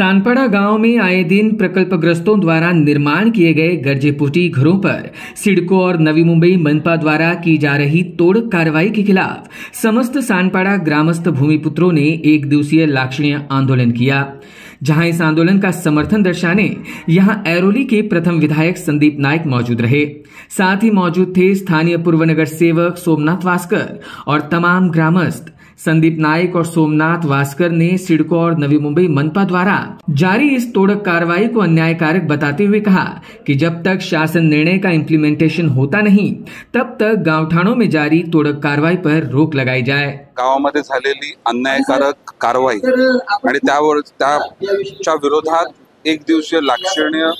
सानपाड़ा गांव में आए दिन प्रकल्पग्रस्तों द्वारा निर्माण किए गए गर्जेपुटी घरों पर सिडको और नवी मुंबई मनपा द्वारा की जा रही तोड़ कार्रवाई के खिलाफ समस्त सानपाड़ा ग्रामस्थ भूमिपुत्रों ने एक दिवसीय लाक्षणिक आंदोलन किया। जहां इस आंदोलन का समर्थन दर्शाने यहां ऐरोली के प्रथम विधायक संदीप नाइक मौजूद रहे। साथ ही मौजूद थे स्थानीय पूर्व नगर सेवक सोमनाथ वास्कर और तमाम ग्रामस्थ। संदीप नाइक और सोमनाथ वास्कर ने सिडको और नवी मुंबई मनपा द्वारा जारी इस तोड़क कार्रवाई को अन्यायकारक बताते हुए कहा कि जब तक शासन निर्णय का इम्प्लीमेंटेशन होता नहीं तब तक गावठाणों में जारी तोड़क कार्रवाई पर रोक लगाई जाए। गावामध्ये झालेली अन्यायकारक कारवाई आणि त्याच्या विरोधात एक दिवसीय लाक्षणीय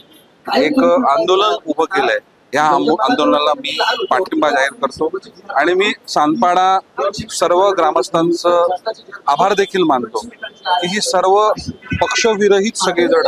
एक आंदोलन उभं केलंय। या आंदोलनाला मी पाठिंबा जाहीर करतो आणि मी सानपाडा सर्व ग्रामस्थांचं आभार देखील मानतो की ही सर्व पक्षविरहित सगळेजण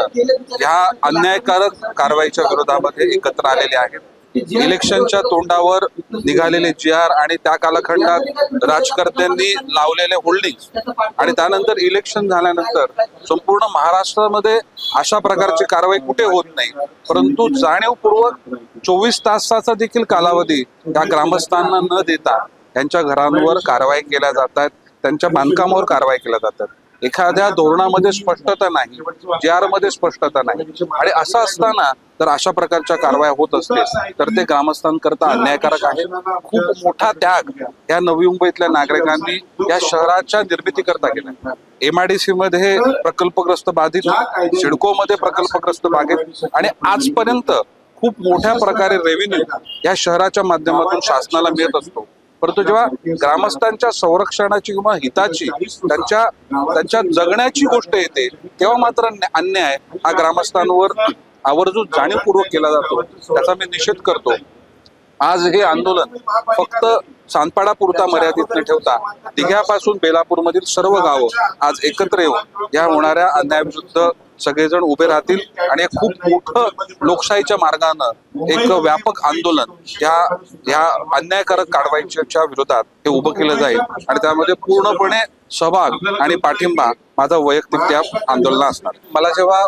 या अन्यायकारक कारवाईच्या विरोधामध्ये एकत्र आलेले आहेत। इलेक्शनच्या तोंडावर निघालेले GR आणि त्या कालखंडात राजकर्त्यांनी लावलेले होल्डिंग आणि त्यानंतर इलेक्शन झाल्यानंतर संपूर्ण महाराष्ट्रामध्ये अशा प्रकारची कारवाई कुठे होत नाही, परंतु जाणीवपूर्वक 24 तासाचा देखील कालावधी या ग्रामस्थांना न देता त्यांच्या घरांवर कारवाई केल्या जातात, त्यांच्या बांधकामावर कारवाई केल्या जातात। एखाद्या धोरणामध्ये स्पष्टता नाही, GR मध्ये स्पष्टता नाही आणि असं असताना जर अशा प्रकारच्या कारवाया होत असतील तर ते ग्रामस्थांकरता अन्यायकारक आहे। खूप मोठा त्याग या नवी मुंबईतल्या नागरिकांनी या शहराच्या निर्मितीकरता केला। MIDC मध्ये प्रकल्पग्रस्त बाधित, सिडको मध्ये प्रकल्पग्रस्त बाधित आणि आजपर्यंत खूप मोठ्या प्रकारे रेव्हेन्यू या शहराच्या माध्यमातून शासनाला मिळत असतो, परंतु जेव्हा ग्रामस्थांच्या संरक्षणाची किंवा हिताची त्यांच्या जगण्याची गोष्ट येते तेव्हा मात्र अन्याय हा ग्रामस्थांवर आवर्जून जाणीवपूर्वक केला जातो। त्याचा मी निषेध करतो। आज हे आंदोलन फक्त सानपाडा पुरता मर्यादित न ठेवता दिघ्यापासून बेलापूर मधील सर्व गावं आज एकत्र येऊन या होणाऱ्या अन्यायाविरुद्ध सगळेजण उभे राहतील आणि खूप मोठं लोकशाहीच्या मार्गानं एक व्यापक आंदोलन या अन्यायकारक कारवाईच्या विरोधात हे उभं केलं जाईल आणि त्यामध्ये पूर्णपणे सहभाग आणि पाठिंबा माझा वैयक्तिक त्या आंदोलनात असणार। मला जेव्हा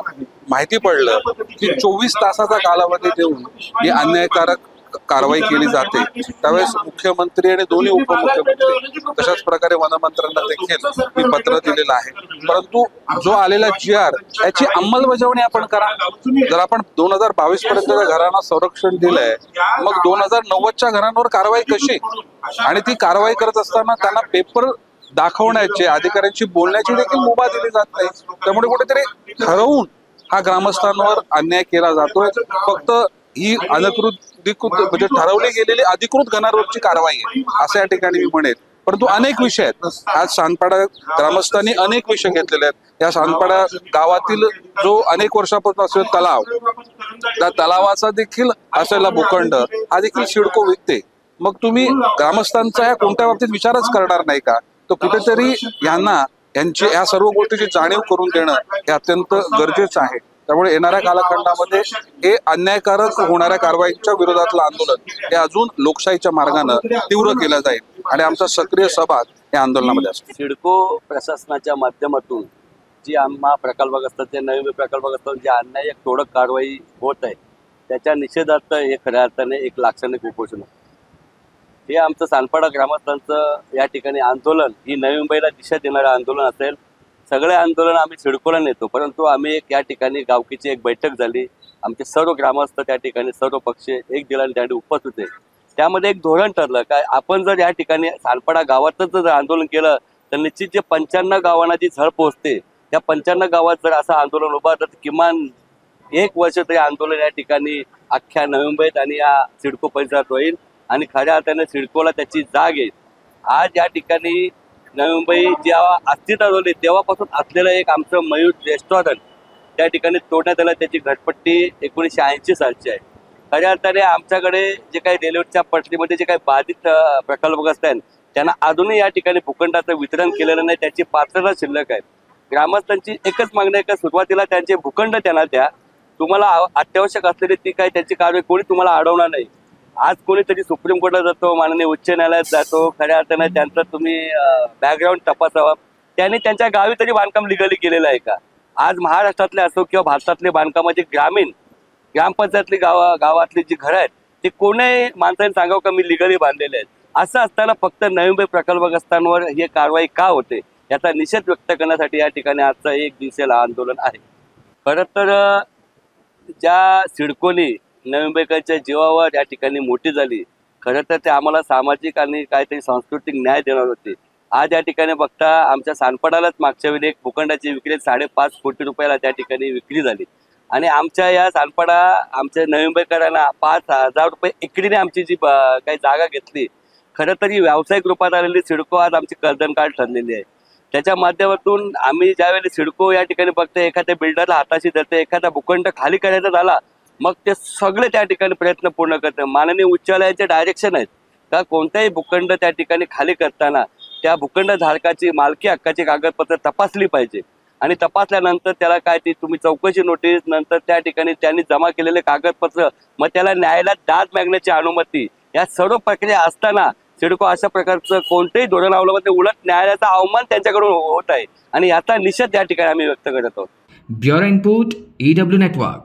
माहिती पडलं की 24 तासाचा कालावधी देऊन ही अन्यायकारक कारवाई केली जाते त्यावेळेस मुख्यमंत्री आणि दोन्ही उपमुख्यमंत्री तशाच प्रकारे वनमंत्र्यांना देखील मी पत्र दिलेलं आहे, परंतु जो आलेला GR याची अंमलबजावणी आपण करा। जर आपण 2022 पर्यंतच्या घरांना संरक्षण दिलंय, मग 2090च्या घरांवर कारवाई कशी? आणि ती कारवाई करत असताना त्यांना पेपर दाखवण्याचे, अधिकाऱ्यांशी बोलण्याची देखील मुभा दिली जात नाही। त्यामुळे कुठेतरी ठरवून हा ग्रामस्थांवर अन्याय केला जातोय। फक्त ही म्हणजे ठरवली गेलेली अधिकृत घरांवरची कारवाई आहे असं या ठिकाणी मी म्हणेन, परंतु अनेक विषय आहेत। आज सानपाडा ग्रामस्थांनी अनेक विषय घेतलेले आहेत। या सानपाडा गावातील जो अनेक वर्षापासून असलेला तलाव, त्या तलावाचा देखील असलेला भूखंड हा देखील सिडको विकते। मग तुम्ही ग्रामस्थांचा या कोणत्या बाबतीत विचारच करणार नाही का? तर कुठेतरी यांची या सर्व गोष्टीची जाणीव करून देणं हे अत्यंत गरजेचं आहे। त्यामुळे येणाऱ्या कालखंडामध्ये हे अन्यायकारक होणाऱ्या कारवाईच्या विरोधातलं आंदोलन हे अजून लोकशाहीच्या मार्गाने तीव्र केलं जाईल आणि आमचा सक्रिय सहभाग या आंदोलनामध्ये असेल। सिडको प्रशासनाच्या माध्यमातून जी आम्हा प्रकल्पग्रस्त जे नवीन प्रकल्पग्रस्त जे अन्याय तोडक कारवाई होत आहे त्याच्या निषेधार्थ हे खऱ्या अर्थाने एक लाक्षणिक उपोषण आहे। हे आमचं सानपाडा ग्रामस्थांचं या ठिकाणी आंदोलन ही नवी मुंबईला दिशा देणारं आंदोलन असेल। सगळे आंदोलन आम्ही सिडकोला नेतो, परंतु आम्ही या ठिकाणी गावकीची एक बैठक झाली। आमचे सर्व ग्रामस्थ त्या ठिकाणी सर्व पक्ष एक दिलाने त्या ठिकाणी उपस्थित होते। त्यामध्ये एक धोरण ठरलं काय आपण जर या ठिकाणी सानपाडा गावातच जर आंदोलन केलं तर निश्चित जे 95 गावांना जी झळ पोहोचते त्या 95 गावात जर असं आंदोलन उभा तर किमान 1 वर्ष तरी आंदोलन या ठिकाणी अख्ख्या नवी मुंबईत आणि या सिडको परिसरात होईल आणि खऱ्या अर्थाने सिडकोला त्याची जाग येईल। आज या ठिकाणी नवी मुंबई जेव्हा अस्तित्वात आली तेव्हापासून असलेलं एक आमचं मयूर रेस्टॉरंट त्या ठिकाणी तोडण्यात आलं। त्याची घटपट्टी 1980 सालची आहे। खऱ्या अर्थाने आमच्याकडे जे काही रेल्वेच्या पटरीमध्ये जे काही बाधित प्रकल्पग्रस्त आहेत त्यांना अजूनही या ठिकाणी भूखंडाचं वितरण केलेलं नाही, त्याची पात्रता शिल्लक आहे। ग्रामस्थांची एकच मागणी आहे की सुरुवातीला त्यांचे भूखंड त्यांना द्या, तुम्हाला अत्यावश्यक असलेली ती काही त्यांची कारवाई कोणी तुम्हाला अडवणार नाही। आज कोणीतरी सुप्रीम कोर्टात जातो, माननीय उच्च न्यायालयात जातो, खऱ्या अर्थाने त्यांचं तुम्ही बॅकग्राऊंड तपासावा। त्यांनी त्यांच्या गावी तरी बांधकाम लिगली केलेलं आहे का? आज महाराष्ट्रातले असो किंवा भारतातले बांधकामाचे ग्रामपंचायतली गावातली जी घरं आहेत ते कोणी माणसाने सांगावं का मी लिगली बांधलेले आहेत, असं असताना फक्त नवी मुंबई प्रकल्पग्रस्तांवर ही कारवाई का होते याचा निषेध व्यक्त करण्यासाठी या ठिकाणी आजचं एक दिवसीय आंदोलन आहे. खरं तर ज्या सिडकोनी नवी मुंबईकरांच्या जीवावर या ठिकाणी मोठी झाली, खरं तर ते आम्हाला सामाजिक आणि काहीतरी सांस्कृतिक न्याय देणार होते. आज या ठिकाणी बघता आमच्या सानपाडालाच मागच्या वेळी एक भूखंडाची विक्री 5.5 कोटी रुपयाला त्या ठिकाणी विक्री झाली आणि आमच्या या सानपाडा आमच्या नवी मुंबईकरांना 5,000 रुपये एकरीने आमची जी काही जागा घेतली. खरं तर ही व्यावसायिक रूपात आलेली सिडको आज आमची कर्दनकाळ ठरलेली आहे. त्याच्या माध्यमातून आम्ही ज्यावेळी सिडको या ठिकाणी बघते एखाद्या बिल्डरला हाताशी धरते, एखादा भूखंड खाली करायचा झाला मग ते सगळे त्या ठिकाणी प्रयत्न पूर्ण करते. माननीय उच्च न्यायालयाचे डायरेक्शन आहेत का कोणताही भूखंड त्या ठिकाणी खाली करताना त्या भूखंड धारकाची मालकी हक्काची कागदपत्र तपासली पाहिजे आणि तपासल्यानंतर त्याला काय ती तुम्ही चौकशी नोटीस नंतर त्या ठिकाणी त्यांनी जमा केलेले कागदपत्र मग त्याला न्यायालयात दाद मागण्याची अनुमती या सर्व प्रक्रिया असताना सिडको अशा प्रकारचं कोणतेही धोरण अवलंबते, उलट न्यायालयाचा अवमान त्यांच्याकडून होत आहे आणि याचा निषेध या ठिकाणी आम्ही व्यक्त करत आहोत. Bureau input EW network.